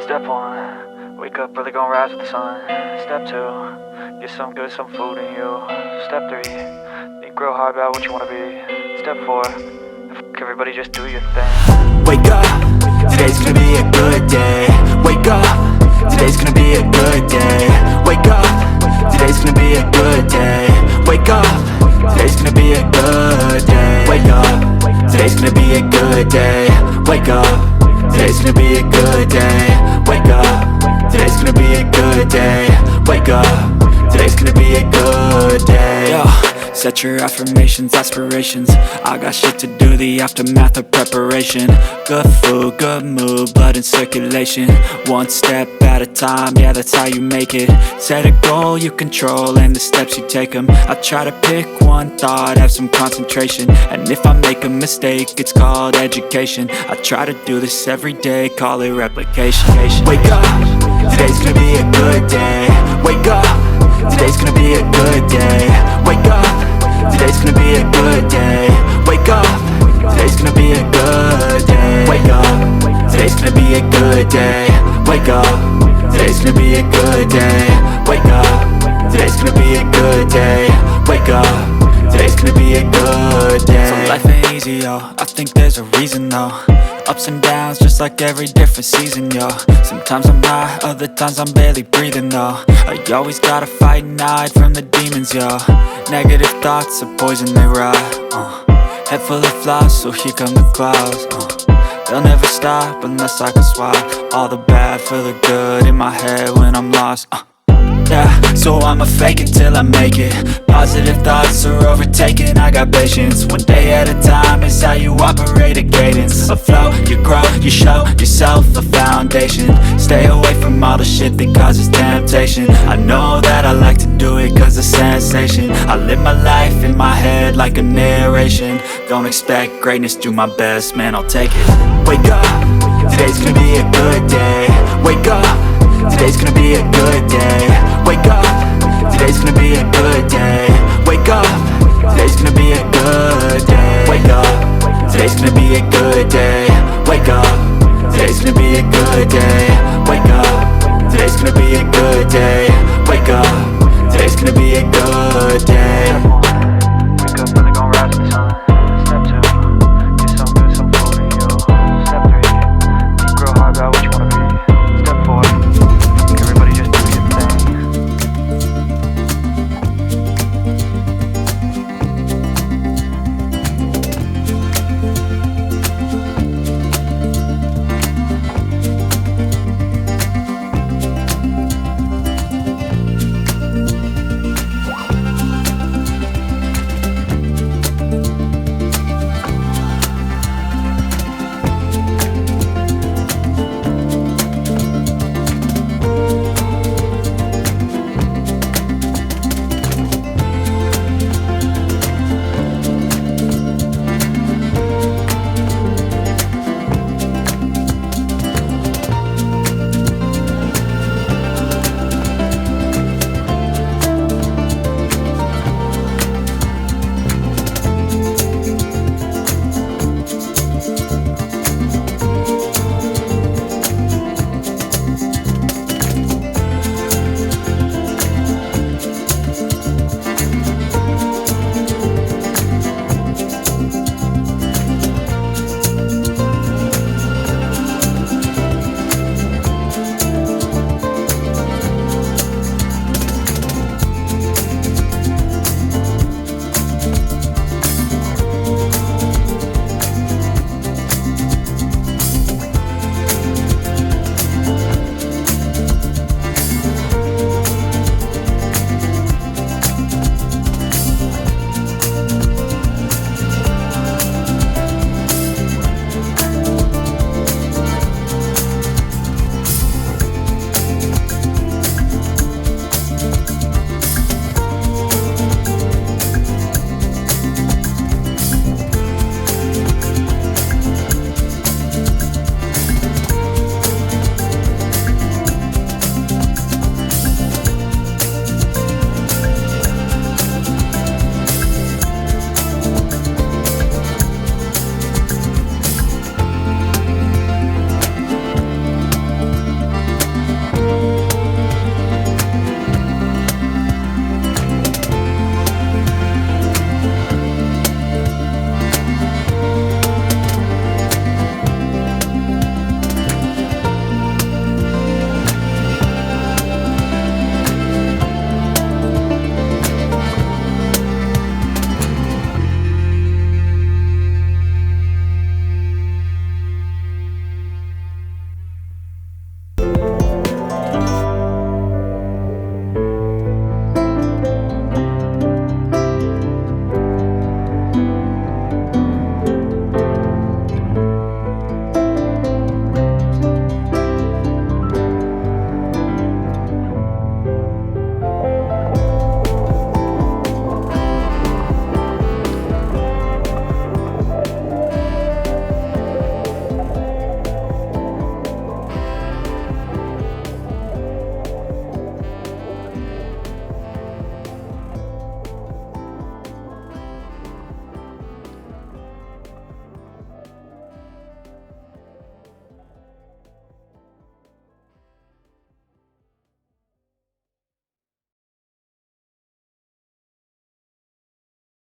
Step 1, wake up early, gonna rise with the sun. Step 2, get some good, some food in you. Step 3, think real hard about what you wanna be. Step 4, fuck everybody, just do your thing. Wake up, today's gonna be a good day. Wake up, today's gonna be a good day. Wake up, today's gonna be a good day. Wake up, today's gonna be a good day. Wake up, today's gonna be a good day. Wake up, today's gonna be a good day. Wake up, today's gonna be a good day. Wake up, today's gonna be a good day. Yo, set your affirmations, aspirations. I got shit to do, the aftermath of preparation. Good food, good mood, blood in circulation. One step at a time, yeah, that's how you make it. Set a goal you control and the steps you take them. I try to pick one thought, have some concentration. And if I make a mistake, it's called education. I try to do this every day, call it replication. Wake up, today's gonna be a good day. Wake up, today's gonna be a good day. Wake up, today's gonna be a good day. Wake up, today's gonna be a good day. Wake up, today's gonna be a good day. Wake up, today's gonna be a good day. Wake up, today's gonna be a good day. Wake up, today's gonna be a good day. So life ain't easy, yo, I think there's a reason though. Ups and downs, just like every different season, yo. Sometimes I'm high, other times I'm barely breathing, though. I always gotta fight and hide from the demons, yo. Negative thoughts are poison, they rot. Head full of flies, so here come the clouds. They'll never stop unless I can swap all the bad for the good in my head when I'm lost. Yeah, so I'ma fake it till I make it. Positive thoughts are overtaken, I got patience. One day at a time is how you operate a cadence. A flow, you grow, you show yourself a foundation. Stay away from all the shit that causes temptation. I know that I like to do it cause it's sensation. I live my life in my head like a narration. Don't expect greatness, do my best, man, I'll take it. Wake up, today's gonna be a good day. Wake up, today's gonna be a good day. Wake up, today's gonna be a good day. Wake up, today's gonna be a